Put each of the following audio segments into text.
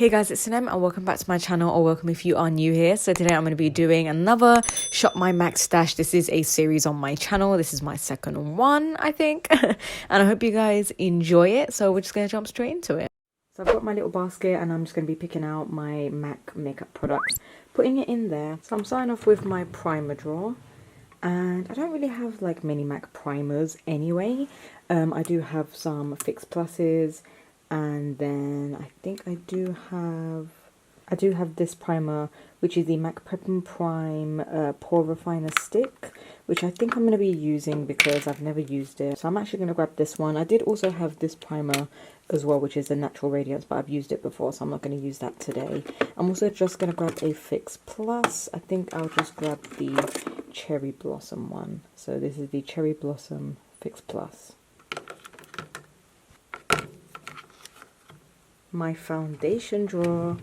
Hey guys, it's Sinem and welcome back to my channel, or welcome if you are new here. So today I'm going to be doing another Shop My MAC stash. This is a series on my channel. This is my second one, I think. And I hope you guys enjoy it. So we're just going to jump straight into it. So I've got my little basket and I'm just going to be picking out my MAC makeup products, putting it in there. So I'm starting off with my primer drawer. And I don't really have like many MAC primers anyway. I do have some Fix Pluses. And then I think I do have this primer, which is the MAC Prep and Prime Pore Refiner Stick, which I think I'm going to be using because I've never used it. So I'm actually going to grab this one. I did also have this primer as well, which is the Natural Radiance, but I've used it before, so I'm not going to use that today. I'm also just going to grab a Fix Plus. I think I'll just grab the Cherry Blossom one. So this is the Cherry Blossom Fix Plus. My foundation drawer.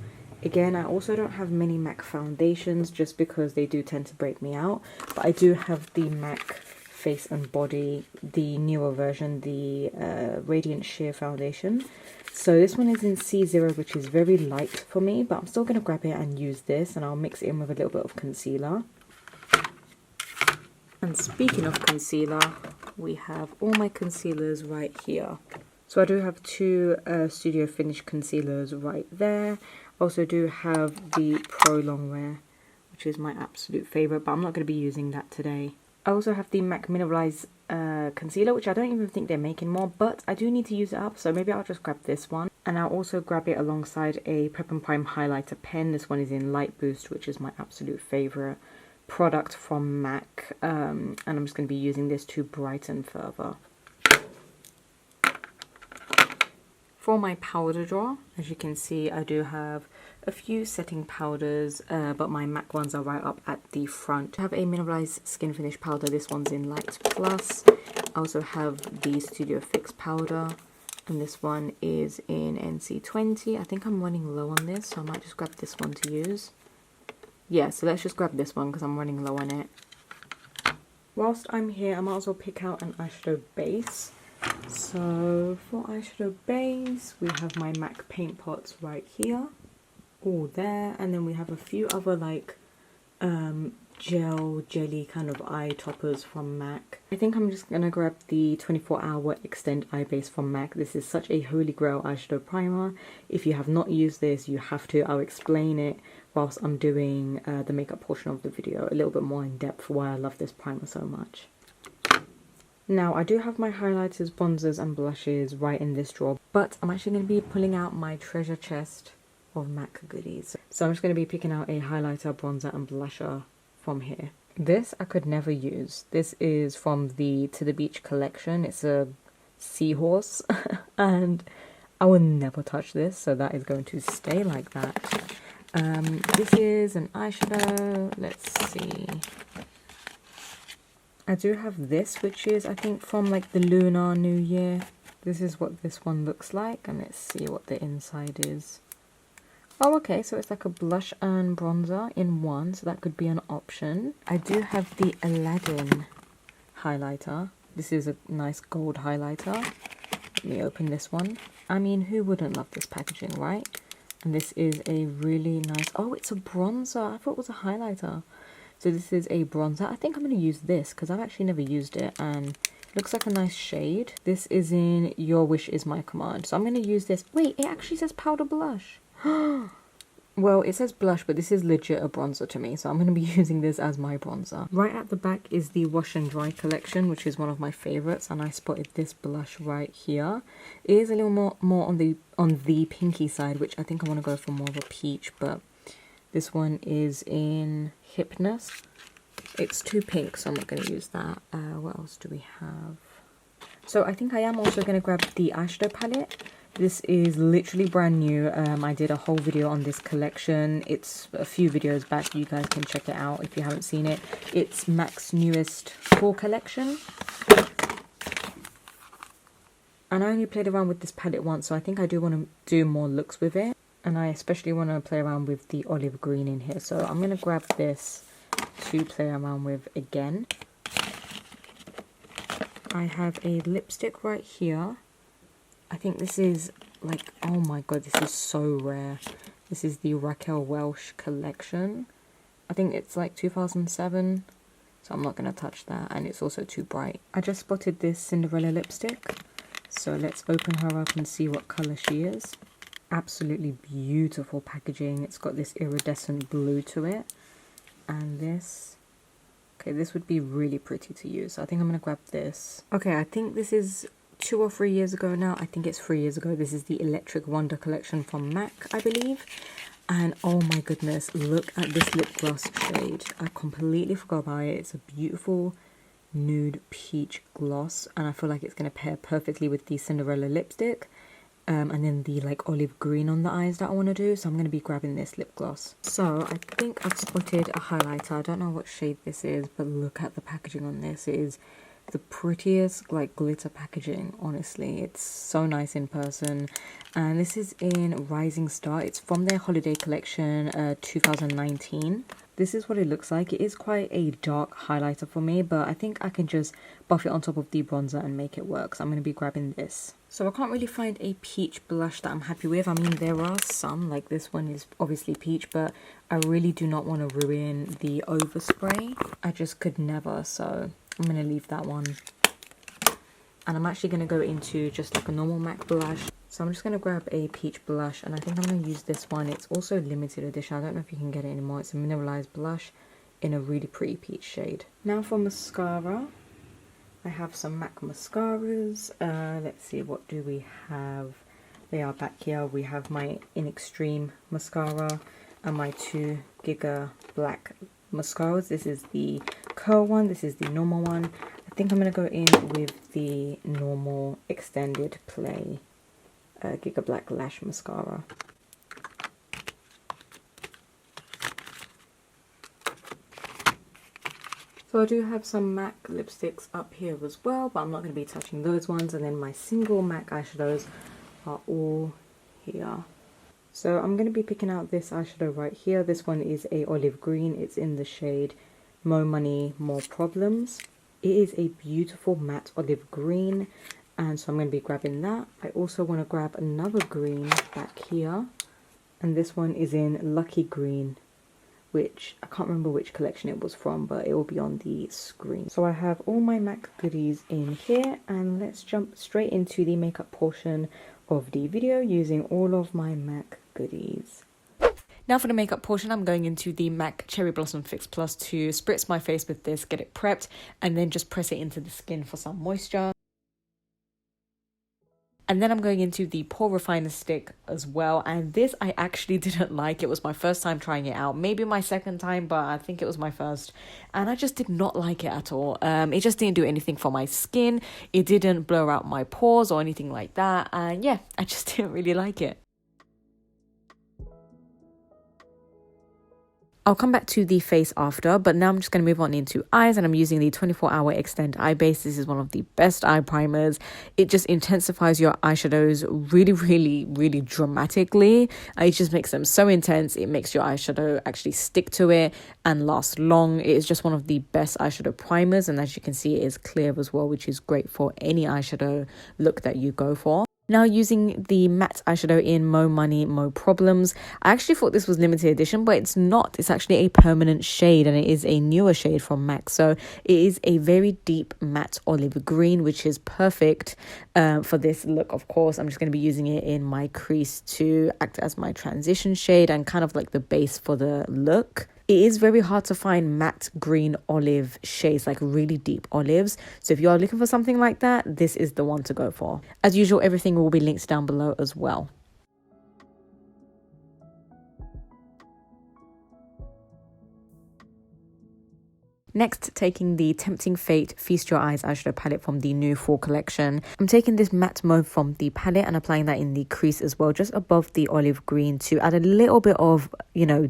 Again, I also don't have many MAC foundations just because they do tend to break me out, but I do have the MAC Face and Body, the newer version, the Radiant Sheer Foundation. So this one is in C0, which is very light for me, but I'm still going to grab it and use this, and I'll mix it in with a little bit of concealer. And speaking of concealer, we have all my concealers right here. So I do have two Studio Finish concealers right there. Also do have the Pro Longwear, which is my absolute favourite, but I'm not going to be using that today. I also have the MAC Mineralize concealer, which I don't even think they're making more, but I do need to use it up, so maybe I'll just grab this one. And I'll also grab it alongside a Prep and Prime highlighter pen. This one is in Light Boost, which is my absolute favourite product from MAC. And I'm just going to be using this to brighten further. For my powder drawer, as you can see, I do have a few setting powders, but my MAC ones are right up at the front. I have a Mineralize Skin Finish powder. This one's in Light Plus. I also have the Studio Fix powder, and this one is in NC20. I think I'm running low on this, so I might just grab this one to use. Yeah, so let's just grab this one because I'm running low on it. Whilst I'm here, I might as well pick out an eyeshadow base. So for eyeshadow base, we have my MAC paint pots right here, all there, and then we have a few other like jelly kind of eye toppers from MAC. I think I'm just gonna grab the 24-hour Extend Eye Base from MAC. This is such a holy grail eyeshadow primer. If you have not used this, you have to. I'll explain it whilst I'm doing the makeup portion of the video a little bit more in depth why I love this primer so much. Now, I do have my highlighters, bronzers and blushes right in this drawer, but I'm actually going to be pulling out my treasure chest of MAC goodies. So I'm just going to be picking out a highlighter, bronzer and blusher from here. This I could never use. This is from the To The Beach collection. It's a seahorse and I will never touch this, so that is going to stay like that. This is an eyeshadow. Let's see. I do have this, which is, I think, from like the Lunar New Year. This is what this one looks like, and let's see what the inside is. Oh, okay, so it's like a blush and bronzer in one, so that could be an option. I do have the Aladdin highlighter. This is a nice gold highlighter. Let me open this one. I mean, who wouldn't love this packaging, right? And this is a really nice... Oh, it's a bronzer. I thought it was a highlighter. So this is a bronzer. I think I'm going to use this because I've actually never used it and it looks like a nice shade. This is in Your Wish Is My Command. So I'm going to use this. Wait, it actually says powder blush. Well, it says blush, but this is legit a bronzer to me. So I'm going to be using this as my bronzer. Right at the back is the Wash and Dry collection, which is one of my favorites. And I spotted this blush right here. It is a little more on the pinky side, which I think I want to go for more of a peach, but... This one is in Hypnus. It's too pink, so I'm not going to use that. What else do we have? So I think I am also going to grab the eyeshadow palette. This is literally brand new. I did a whole video on this collection. It's a few videos back. You guys can check it out if you haven't seen it. It's MAC's newest Pore collection. And I only played around with this palette once, so I think I do want to do more looks with it. And I especially want to play around with the olive green in here. So I'm going to grab this to play around with again. I have a lipstick right here. I think this is like, oh my god, this is so rare. This is the Raquel Welch collection. I think it's like 2007, so I'm not going to touch that, and it's also too bright. I just spotted this Cinderella lipstick, so let's open her up and see what colour she is. Absolutely beautiful packaging. It's got this iridescent blue to it, and this, okay, this would be really pretty to use, so I think I'm going to grab this. Okay, I think this is 2 or 3 years ago now. I think it's 3 years ago. This is the Electric Wonder collection from M.A.C, I believe. And oh my goodness, look at this lip gloss shade. I completely forgot about it. It's a beautiful nude peach gloss, and I feel like it's going to pair perfectly with the Cinderella lipstick. And then the like olive green on the eyes that I want to do. So I'm going to be grabbing this lip gloss. So I think I've spotted a highlighter. I don't know what shade this is, but look at the packaging on this. It is the prettiest like glitter packaging, honestly. It's so nice in person, and this is in Rising Star. It's from their holiday collection 2019. This is what it looks like. It is quite a dark highlighter for me, but I think I can just buff it on top of the bronzer and make it work. So I'm going to be grabbing this. So I can't really find a peach blush that I'm happy with. I mean, there are some, like this one is obviously peach, but I really do not want to ruin the overspray. I just could never, so I'm going to leave that one. And I'm actually going to go into just like a normal MAC blush. So I'm just going to grab a peach blush, and I think I'm going to use this one. It's also limited edition. I don't know if you can get it anymore. It's a Mineralize blush in a really pretty peach shade. Now for mascara. I have some MAC mascaras. Let's see, what do we have? They are back here. We have my In Extreme mascara and my 2 Gigablack mascaras. This is the curl one. This is the normal one. I think I'm going to go in with the normal extended play Gigablack Lash mascara. So I do have some MAC lipsticks up here as well, but I'm not going to be touching those ones. And then my single MAC eyeshadows are all here. So I'm going to be picking out this eyeshadow right here. This one is a olive green. It's in the shade More Money, More Problems. It is a beautiful matte olive green, and so I'm going to be grabbing that. I also want to grab another green back here, and this one is in Lucky Green, which I can't remember which collection it was from, but it will be on the screen. So I have all my MAC goodies in here, and let's jump straight into the makeup portion of the video using all of my MAC goodies. Now for the makeup portion, I'm going into the MAC Cherry Blossom Fix Plus to spritz my face with this, get it prepped, and then just press it into the skin for some moisture. And then I'm going into the Pore Refiner Stick as well. And this I actually didn't like. It was my first time trying it out. Maybe my second time, but I think it was my first. And I just did not like it at all. It just didn't do anything for my skin. It didn't blur out my pores or anything like that. And yeah, I just didn't really like it. I'll come back to the face after, but now I'm just going to move on into eyes, and I'm using the 24-Hour Extend Eye Base. This is one of the best eye primers. It just intensifies your eyeshadows really, really, really dramatically. It just makes them so intense. It makes your eyeshadow actually stick to it and last long. It is just one of the best eyeshadow primers, and as you can see, it is clear as well, which is great for any eyeshadow look that you go for. Now using the matte eyeshadow in Mo Money, Mo Problems. I actually thought this was limited edition, but it's not. It's actually a permanent shade, and it is a newer shade from MAC. So it is a very deep matte olive green, which is perfect for this look, of course. I'm just going to be using it in my crease to act as my transition shade and kind of like the base for the look. It is very hard to find matte green olive shades, like really deep olives. So if you are looking for something like that, this is the one to go for. As usual, everything will be linked down below as well. Next, taking the Tempting Fate Feast Your Eyes eyeshadow palette from the new fall collection. I'm taking this matte mauve from the palette and applying that in the crease as well, just above the olive green to add a little bit of,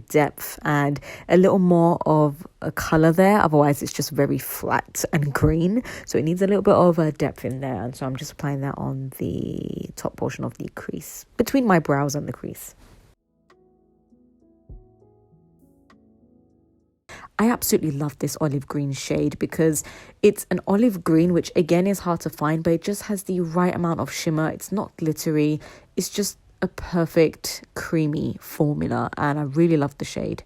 depth and a little more of a colour there. Otherwise, it's just very flat and green. So it needs a little bit of a depth in there. And so I'm just applying that on the top portion of the crease, between my brows and the crease. I absolutely love this olive green shade because it's an olive green, which again is hard to find, but it just has the right amount of shimmer. It's not glittery. It's just a perfect creamy formula, and I really love the shade.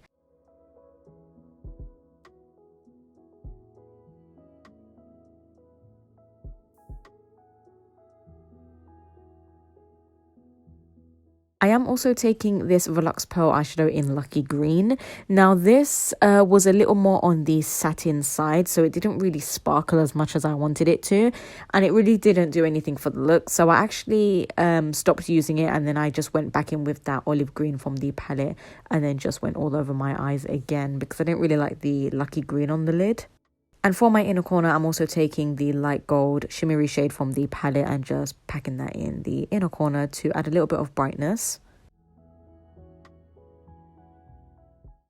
I am also taking this Veluxe Pearl eyeshadow in Lucky Green. Now this was a little more on the satin side, so it didn't really sparkle as much as I wanted it to, and it really didn't do anything for the look. So I actually stopped using it, and then I just went back in with that olive green from the palette and then just went all over my eyes again because I didn't really like the Lucky Green on the lid. And for my inner corner, I'm also taking the light gold shimmery shade from the palette and just packing that in the inner corner to add a little bit of brightness.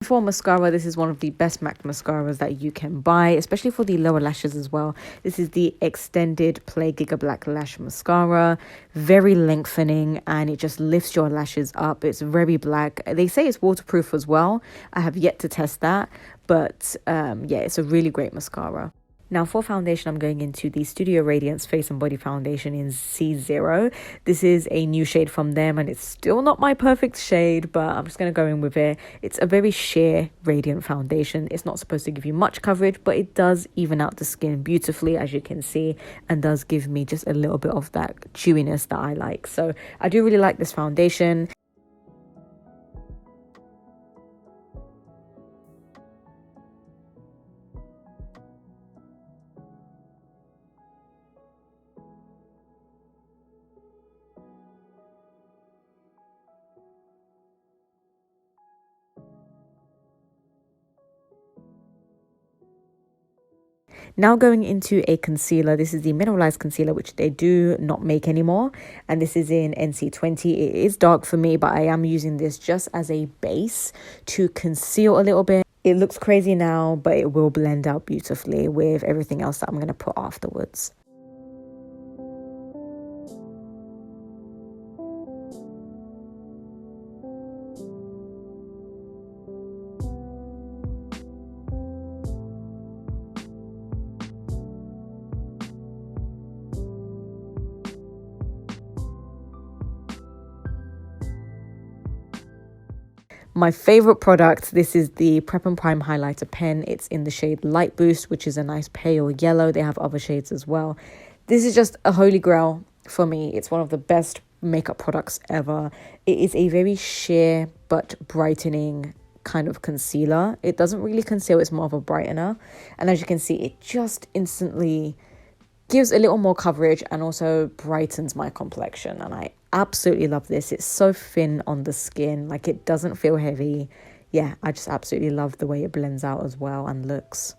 For mascara, this is one of the best MAC mascaras that you can buy, especially for the lower lashes as well. This is the Extended Play Gigablack Lash Mascara. Very lengthening, and it just lifts your lashes up. It's very black. They say it's waterproof as well. I have yet to test that, but yeah, it's a really great mascara. Now for foundation, I'm going into the Studio Radiance Face and Body Foundation in C0. This is a new shade from them, and it's still not my perfect shade, but I'm just going to go in with it. It's a very sheer radiant foundation. It's not supposed to give you much coverage, but it does even out the skin beautifully, as you can see, and does give me just a little bit of that chewiness that I like. So I do really like this foundation. Now going into a concealer, this is the Mineralize concealer, which they do not make anymore, and this is in NC20. It is dark for me, but I am using this just as a base to conceal a little bit. It looks crazy now, but it will blend out beautifully with everything else that I'm going to put afterwards. My favorite product, this is the Prep and Prime highlighter pen. It's in the shade Light Boost, which is a nice pale yellow. They have other shades as well. This is just a holy grail for me. It's one of the best makeup products ever. It is a very sheer but brightening kind of concealer. It doesn't really conceal, it's more of a brightener. And as you can see, it just instantly gives a little more coverage and also brightens my complexion, and I absolutely love this. It's so thin on the skin, like it doesn't feel heavy. Yeah, I just absolutely love the way it blends out as well and looks.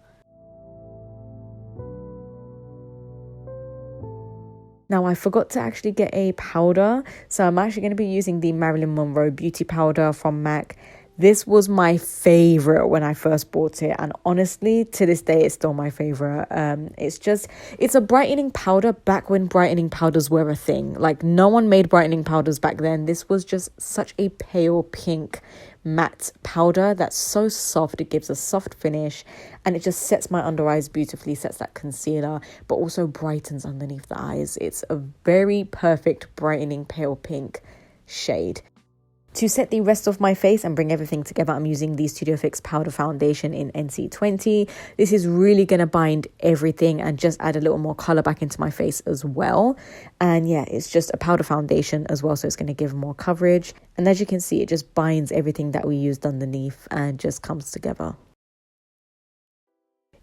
Now I forgot to actually get a powder, so I'm actually going to be using the Marilyn Monroe Beauty Powder from MAC. This was my favorite when I first bought it, and honestly to this day it's still my favorite. It's a brightening powder back when brightening powders were a thing. Like, no one made brightening powders back then. This was just such a pale pink matte powder that's so soft. It gives a soft finish, and it just sets my under eyes beautifully, sets that concealer, but also brightens underneath the eyes. It's a very perfect brightening pale pink shade. To set the rest of my face and bring everything together, I'm using the Studio Fix Powder Foundation in NC20. This is really going to bind everything and just add a little more colour back into my face as well. And yeah, it's just a powder foundation as well, so it's going to give more coverage. And as you can see, it just binds everything that we used underneath and just comes together.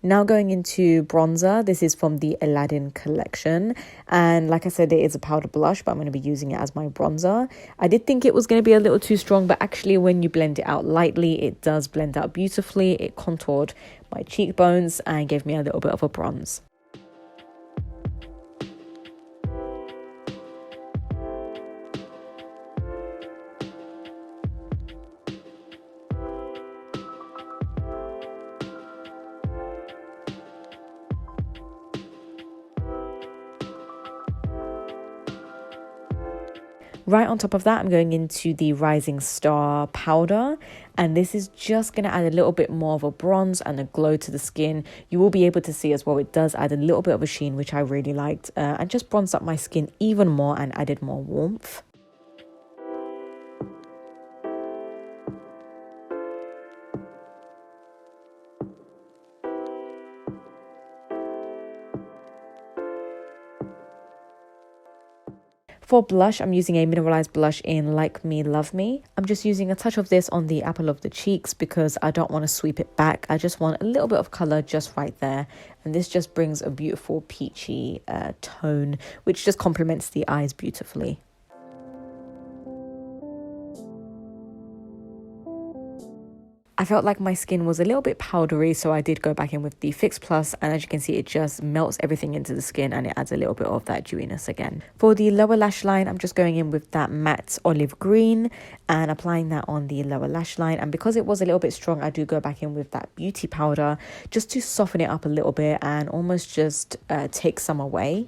Now going into bronzer, this is from the Aladdin collection, and like I said, it is a powder blush, but I'm going to be using it as my bronzer. I did think it was going to be a little too strong, but actually when you blend it out lightly, it does blend out beautifully. It contoured my cheekbones and gave me a little bit of a bronze. Right on top of that, I'm going into the Rising Star powder, and this is just going to add a little bit more of a bronze and a glow to the skin. You will be able to see as well, it does add a little bit of a sheen, which I really liked, and just bronzed up my skin even more and added more warmth. For blush, I'm using a Mineralize blush in Like Me, Love Me. I'm just using a touch of this on the apple of the cheeks because I don't want to sweep it back. I just want a little bit of colour just right there. And this just brings a beautiful peachy tone, which just complements the eyes beautifully. I felt like my skin was a little bit powdery, so I did go back in with the Fix Plus, and as you can see, it just melts everything into the skin and it adds a little bit of that dewiness again. For the lower lash line, I'm just going in with that matte olive green and applying that on the lower lash line. And because it was a little bit strong, I do go back in with that beauty powder just to soften it up a little bit and almost just take some away.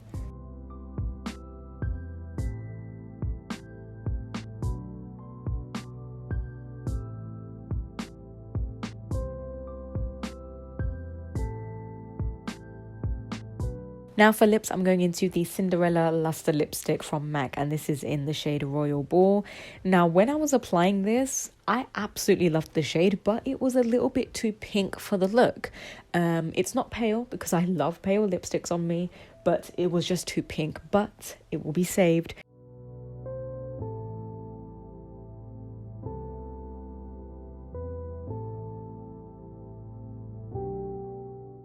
Now for lips, I'm going into the Cinderalla Lustre lipstick from MAC, and this is in the shade Royal Ball. Now, when I was applying this, I absolutely loved the shade, but it was a little bit too pink for the look. It's not pale because I love pale lipsticks on me, but it was just too pink, but it will be saved.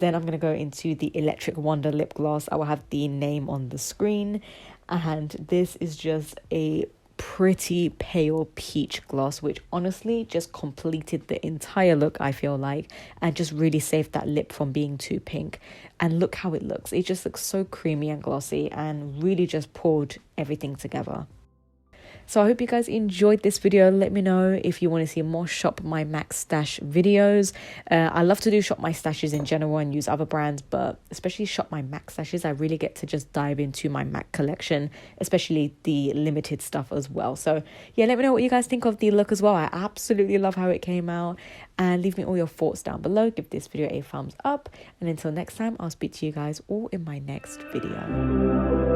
Then I'm going to go into the Electric Wonder lip gloss. I will have the name on the screen. And this is just a pretty pale peach gloss, which honestly just completed the entire look, I feel like, and just really saved that lip from being too pink. And look how it looks. It just looks so creamy and glossy and really just pulled everything together. So I hope you guys enjoyed this video. Let me know if you want to see more Shop My MAC Stash videos. I love to do Shop My Stashes in general and use other brands, but especially Shop My MAC Stashes, I really get to just dive into my MAC collection, especially the limited stuff as well. So yeah, let me know what you guys think of the look as well. I absolutely love how it came out, and leave me all your thoughts down below. Give this video a thumbs up, and until next time, I'll speak to you guys all in my next video.